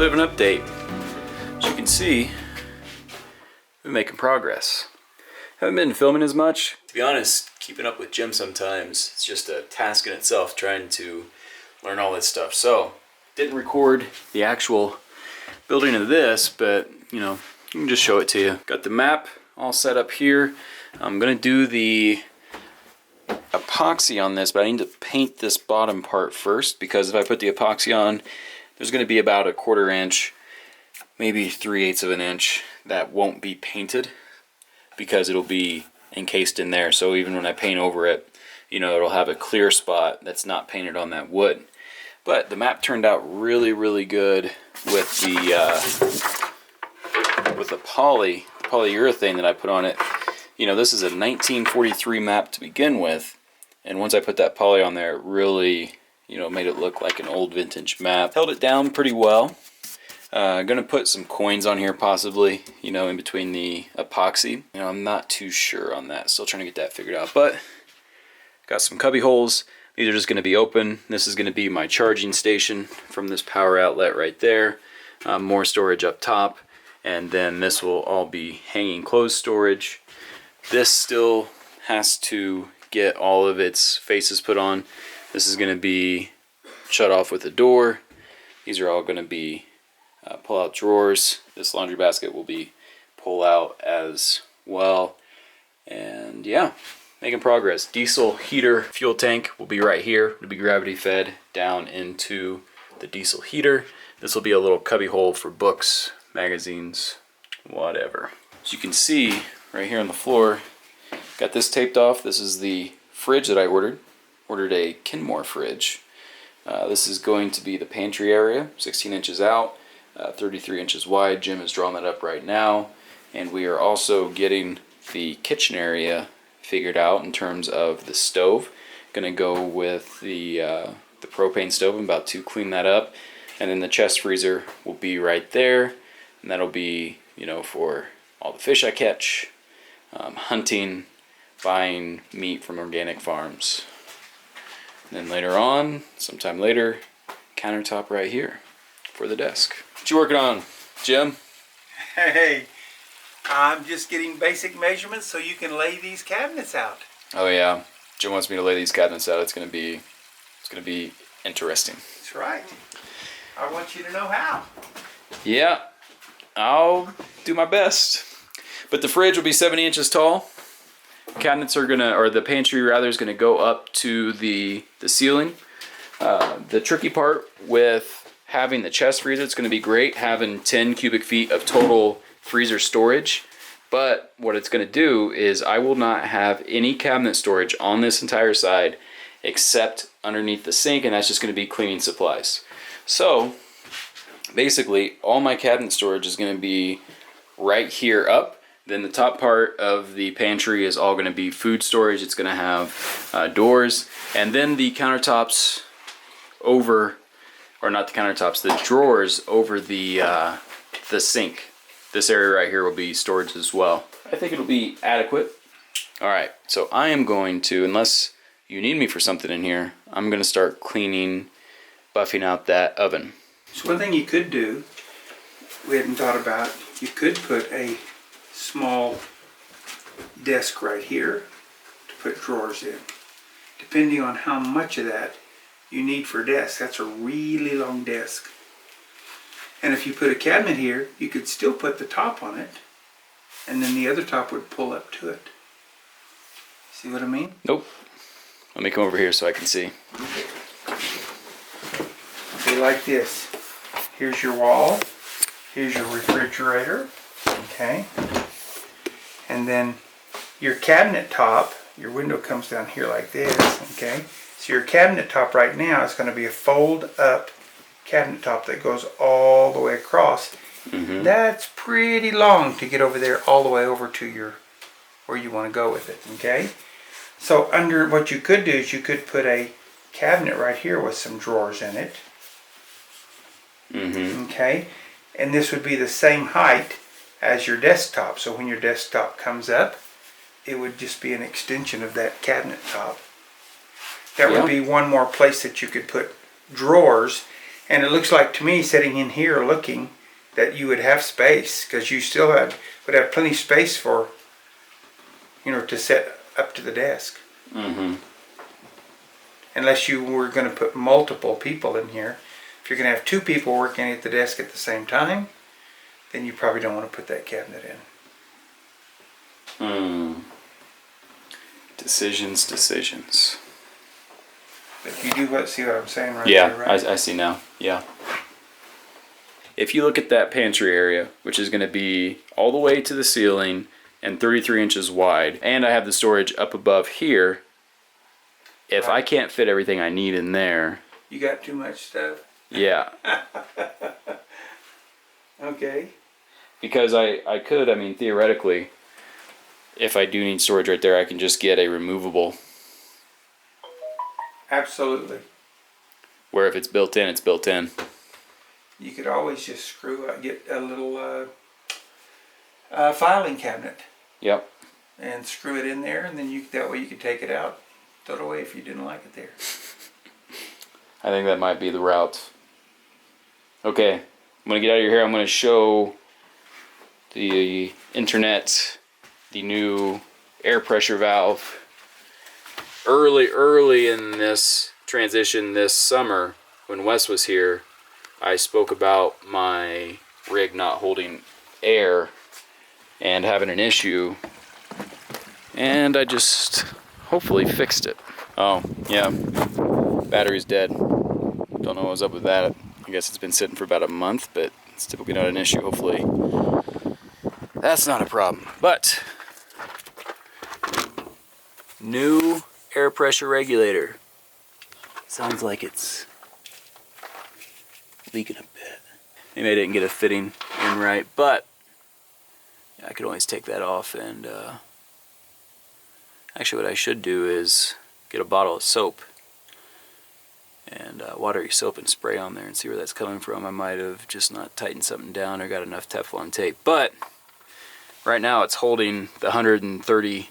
bit of an update. As you can see, we're making progress. Haven't been filming as much. To be honest, keeping up with Jim sometimes, it's just a task in itself trying to learn all this stuff. So, didn't record the actual building of this, but you know, I can just show it to you. Got the map all set up here. I'm gonna do the epoxy on this, but I need to paint this bottom part first, because if I put the epoxy on, there's going to be about a 1/4 inch, maybe 3/8 of an inch that won't be painted because it'll be encased in there. So even when I paint over it, you know, it'll have a clear spot that's not painted on that wood. But the map turned out really, really good with the polyurethane that I put on it. You know, this is a 1943 map to begin with, and once I put that poly on there, it really, you know, made it look like an old vintage map. Held it down pretty well. Gonna put some coins on here possibly, you know, in between the epoxy. You know, I'm not too sure on that. Still trying to get that figured out, but got some cubby holes. These are just gonna be open. This is gonna be my charging station from this power outlet right there. More storage up top, and then this will all be hanging closed storage. This still has to get all of its faces put on. This is going to be shut off with a door. These are all going to be pull-out drawers. This laundry basket will be pull-out as well. And yeah, making progress. Diesel heater fuel tank will be right here. It'll be gravity fed down into the diesel heater. This will be a little cubby hole for books, magazines, whatever. As you can see right here on the floor, got this taped off. This is the fridge that I ordered. Ordered a Kenmore fridge. This is going to be the pantry area, 16 inches out, 33 inches wide. Jim is drawing that up right now. And we are also getting the kitchen area figured out in terms of the stove. Gonna go with the propane stove. I'm about to clean that up. And then the chest freezer will be right there. And that'll be, you know, for all the fish I catch, hunting, buying meat from organic farms. And then later on, sometime later, countertop right here for the desk. What you working on, Jim? Hey, I'm just getting basic measurements so you can lay these cabinets out. Oh yeah, Jim wants me to lay these cabinets out. It's gonna be interesting. That's right. I want you to know how. Yeah, I'll do my best. But the fridge will be 70 inches tall. Cabinets are gonna, or the pantry rather, is gonna go up to the ceiling. The tricky part with having the chest freezer, it's gonna be great having 10 cubic feet of total freezer storage. But what it's gonna do is I will not have any cabinet storage on this entire side except underneath the sink, and that's just gonna be cleaning supplies. So basically all my cabinet storage is gonna be right here up. Then the top part of the pantry is all going to be food storage. It's going to have doors. And then the countertops over, or not the countertops, the drawers over the sink. This area right here will be storage as well. I think it'll be adequate. Alright, so I am going to, unless you need me for something in here, I'm going to start cleaning, buffing out that oven. So one thing you could do, we hadn't thought about, you could put a small desk right here to put drawers in. Depending on how much of that you need for a desk, that's a really long desk. And if you put a cabinet here, you could still put the top on it, and then the other top would pull up to it. See what I mean? Nope. Let me come over here so I can see. Okay, like this. Here's your wall. Here's your refrigerator. Okay. And then your cabinet top, your window comes down here like this, okay? So your cabinet top right now is going to be a fold up cabinet top that goes all the way across. Mm-hmm. That's pretty long to get over there, all the way over to your, where you want to go with it, okay? So under, what you could do is you could put a cabinet right here with some drawers in it. Mm-hmm. Okay? And this would be the same height as your desktop. So when your desktop comes up, it would just be an extension of that cabinet top. That would be one more place that you could put drawers. And it looks like to me, sitting in here looking, that you would have space, because you still would have plenty of space for, to set up to the desk. Mm-hmm. Unless you were going to put multiple people in here. If you're going to have 2 people working at the desk at the same time, then you probably don't want to put that cabinet in. Decisions. But you do see what I'm saying right yeah, there, right? I see now. Yeah. If you look at that pantry area, which is going to be all the way to the ceiling and 33 inches wide, and I have the storage up above here, if I can't fit everything I need in there... You got too much stuff? Yeah. Okay. Because I could, theoretically, if I do need storage right there, I can just get a removable. Absolutely. Where if it's built in, it's built in. You could always just get a little filing cabinet. Yep. And screw it in there, and then that way you could take it out, throw it away if you didn't like it there. I think that might be the route. Okay, I'm going to get out of here. I'm going to show the internet the new air pressure valve. Early in this transition this summer, when Wes was here, I spoke about my rig not holding air and having an issue, and I just hopefully fixed it. Oh, yeah, battery's dead. Don't know what was up with that. I guess it's been sitting for about a month, but it's typically not an issue. Hopefully that's not a problem. But new air pressure regulator. Sounds like it's leaking a bit. Maybe I didn't get a fitting in right, but I could always take that off. And actually what I should do is get a bottle of soap and watery soap and spray on there and see where that's coming from. I might have just not tightened something down or got enough Teflon tape. But right now it's holding the 130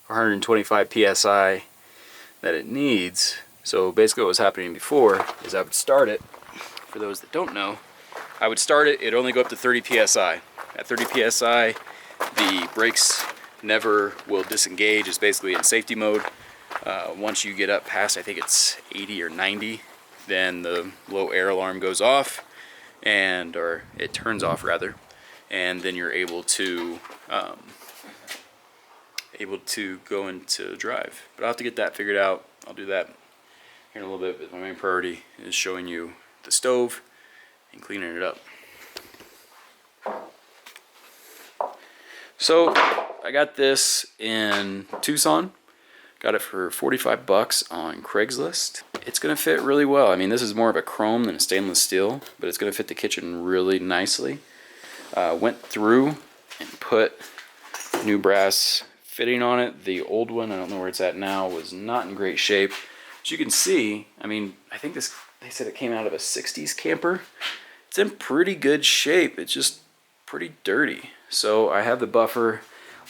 or 125 psi that it needs. So basically what was happening before is I would start it. For those that don't know, I would start it, it'd only go up to 30 psi. At 30 psi, the brakes never will disengage. It's basically in safety mode. Once you get up past, I think it's 80 or 90, then the low air alarm goes off, or it turns off rather, and then you're able to go into drive. But I'll have to get that figured out. I'll do that here in a little bit, but my main priority is showing you the stove and cleaning it up. So I got this in Tucson. Got it for 45 bucks on Craigslist. It's gonna fit really well. I mean, this is more of a chrome than a stainless steel, but it's gonna fit the kitchen really nicely. Went through and put new brass fitting on it. The old one, I don't know where it's at now, was not in great shape. As you can see, I mean, I think this, they said it came out of a 60s camper. It's in pretty good shape. It's just pretty dirty. So I have the buffer,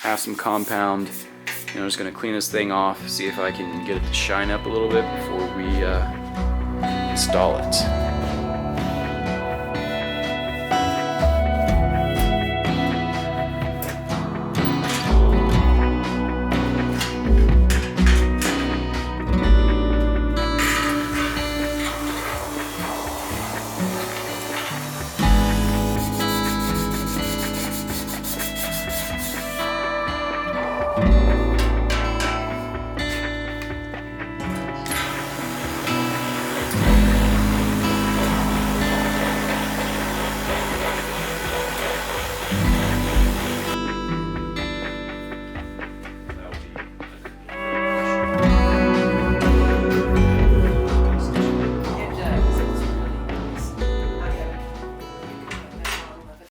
I have some compound. I'm just going to clean this thing off, see if I can get it to shine up a little bit before we install it.